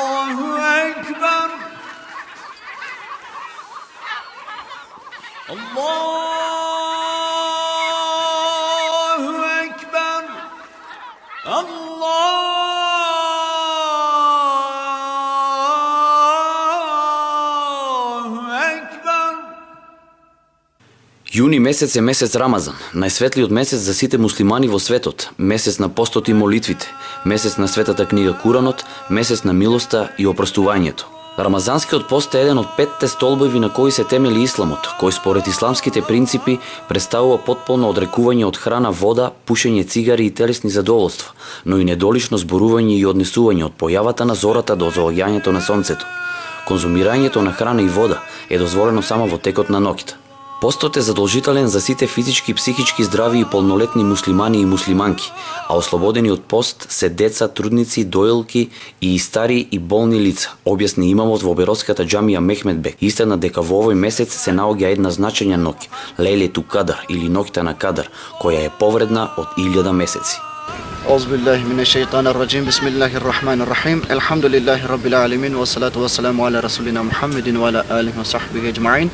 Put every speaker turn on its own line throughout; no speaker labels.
أكبر الله أكبر الله أكبر.
Јуни месец е месец Рамазан, најсветлиот месец за сите муслимани во светот, месец на постот и молитвите, месец на светата книга Куранот, месец на милоста и опростувањето. Рамазанскиот пост е еден од 5 столбови на кои се темели исламот, кој според исламските принципи представува потполно одрекување од храна, вода, пушење цигари и телесни задоволства, но и недолишно зборување и однесување од појавата на зората до заоѓањето на сонцето. Конзумирањето на храна и вода е дозволено само во текот на ноќта. Постот е задолжителен за сите физички и психички здрави и полнолетни муслимани и муслиманки, а ослободени од пост се деца, трудници, дојлки и стари и болни лица, објасни имамот во Беротската џамија Мехмед Бек. Истина дека во овој месец се наоѓа една значајна ноќ, Лейлету Кадар или ноќта на Кадар, која е повредна од 1000 месеци.
أعوذ بالله من الشيطان الرجيم بسم الله الرحمن الرحيم الحمد لله رب العالمين والصلاة والسلام على رسولنا محمد وعلى آله وصحبه أجمعين.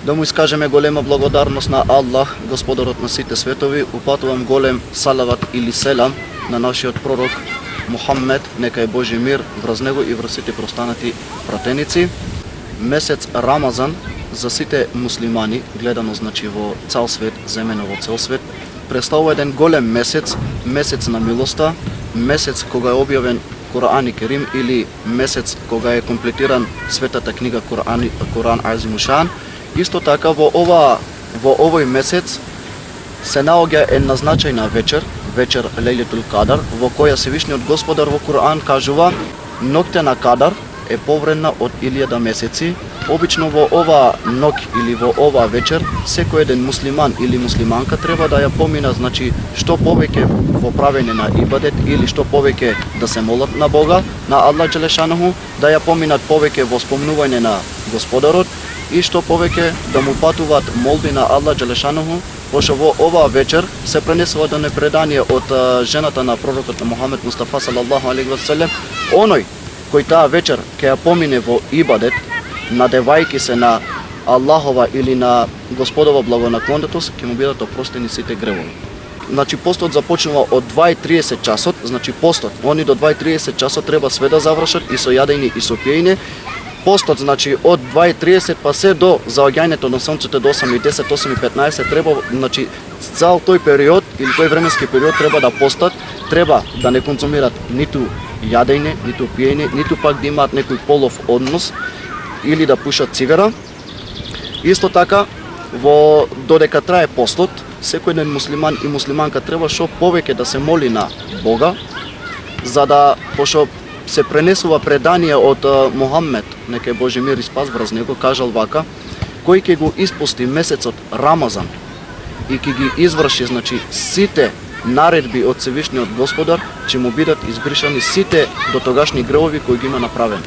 Да му искажеме голема благодарност на Аллах, Господарот на сите светови. Упатувам голем салават или селам на нашиот пророк Мухаммед, нека е Божи мир врз него и врз сите простанати пратеници. Месец Рамазан за сите муслимани, гледано значи во цел свет, земено во цел свет, представува еден голем месец, месец на милоста, месец кога е објавен Куран и Керим или месец кога е комплетиран светата книга Куран Азимушан. Исто така во овој месец се наоѓа една значајна вечер Лейлетул Кадар, во која Севишниот Господар во Куран кажува: ноќта на Кадар е повредна од 1000 месеци. Обично во ова ноќ или во ова вечер секој еден муслиман или муслиманка треба да ја помина, значи што повеќе во правење на ибадет или што повеќе да се молат на Бога, на Аллах Джелешанаху, да ја поминат повеќе во спомнување на Господарот и што повеќе да му патуваат молби на Аллах Джелешанаху, пошто во оваа вечер се пренесува до непредание од жената на пророкот Мухамед Мустафа салаллаху алейхи ва салем, оној кој таа вечер ќе ја помине во ибадет, надевајки се на Аллахова или на Господова благонаклонетост, ќе му бидат опростени сите гревови. Значи постот започнува од 2:30 часот, значи постот, они до 2:30 часот треба све да завршат и со јадење и со пиење. Постот, значи од 2:30 па се до заоѓањето на сонцето до 8:10, 8:15 треба, значи цел тој период или тој временски период треба да постат, треба да не конзумират ниту јадење, ниту пиење, ниту пак да имаат некој полов однос или да пушат цигара. Исто така, додека трае постот, секој еден муслиман и муслиманка треба што повеќе да се моли на Бога, за да, пошто се пренесува предание од Мухаммед, нека е Божи мир и спас врз него, кажал вака: кој ќе го испусти месецот Рамазан и ќе ги изврши, значи, сите наредби од Севишниот Господар, ќе му бидат избришани сите дотогашни гревови кои ги има направени.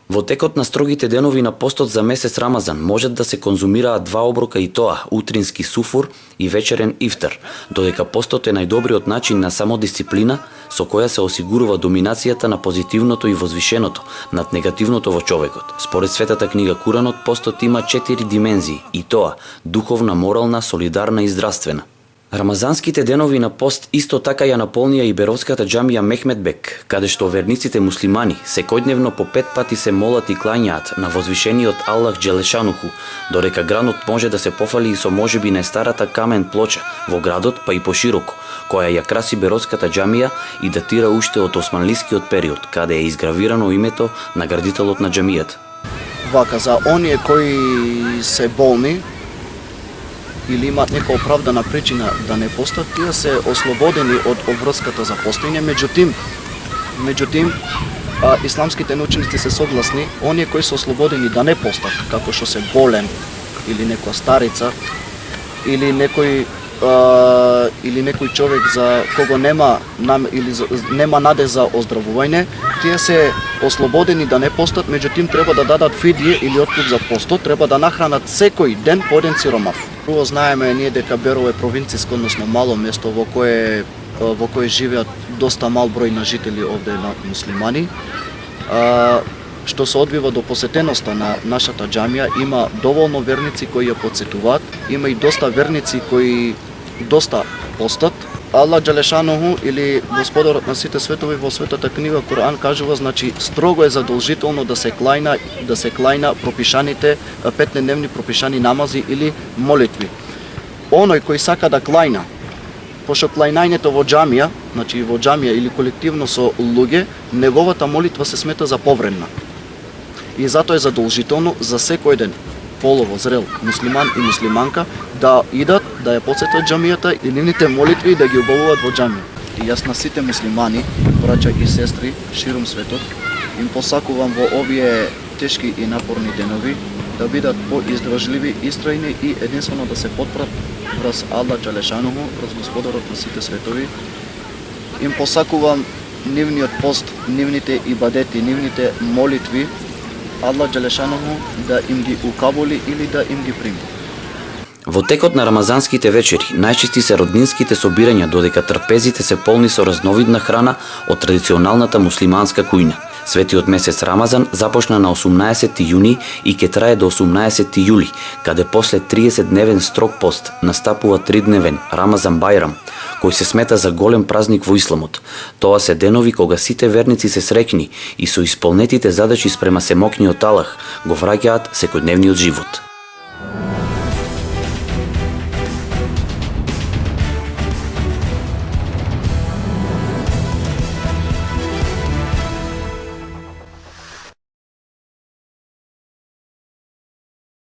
Во текот на строгите денови на постот за месец Рамазан можат да се конзумираат 2 оброка и тоа, утрински суфур и вечерен ифтар, додека постот е најдобриот начин на самодисциплина со која се осигурува доминацијата на позитивното и возвишеното над негативното во човекот. Според светата книга Куранот, постот има 4 димензии, и тоа духовна, морална, солидарна и здравствена. Рамазанските денови на пост исто така ја наполнија и Беротската џамија Мехмед Бек, каде што верниците муслимани секојдневно по 5 пати се молат и клањаат на возвишениот Аллах Джелешануху, додека градот може да се пофали и со можеби најстарата камен плоча во градот, па и пошироко, која ја краси Беротската џамија и датира уште од османлискиот период, каде е изгравирано името на градителот на џамијата.
Вака, за оние кои се болни или имаат нека оправдана причина да не постат, тие се ослободени од обврската за постоење. Меѓутим, исламските научници се согласни, оние кои се ослободени да не постат, како што се болен или некоја старица или некој човек за кого нема наде за оздравување, тие се ослободени да не постат, меѓутим треба да дадат фидие или откуп за постот, треба да нахранат секој ден по еден сиромав. Прво знаеме ние дека Берово е провинциско, односно мало место во кое живеат доста мал број на жители овде на муслимани. што се одбива до посетеноста на нашата џамија, има доволно верници кои ја потсетуваат, има и доста верници кои доста постат. Аллах Джалешануху или Господарот на сите светови во светата книга Куран кажува, значи строго е задолжително да се клајна пропишаните петнедневни пропишани намази или молитви. Оној кој сака да клајна, пошто клајнањето во џамија, значи во џамија или колективно со луѓе, неговата молитва се смета за повредна. И затоа е задолжително за секој ден полово зрел муслиман и муслиманка да идат, да ја посетат џамијата и нивните молитви да ги обавуваат во џамија. И јас на сите муслимани, браќа и сестри ширум светот, им посакувам во овие тешки и напорни денови да бидат поиздржливи, истрајни и единствено да се потпрат врз Аллах Джалешануху, врз Господарот на сите светови. Им посакувам нивниот пост, нивните ибадети, нивните молитви, Аллах Джалешануху да им ги укаболи или да им ги прими.
Во текот на рамазанските вечери најчести се роднинските собирања, додека трпезите се полни со разновидна храна од традиционалната муслиманска кујна. Светиот месец Рамазан започна на 18 јуни и ќе трае до 18 јули, каде после 30-дневен строг пост настапува 3-дневен Рамазан Бајрам, кој се смета за голем празник во исламот. Тоа се денови кога сите верници се среќни и со исполнетите задачи спрема семокниот Аллах го враќаат секојдневниот живот.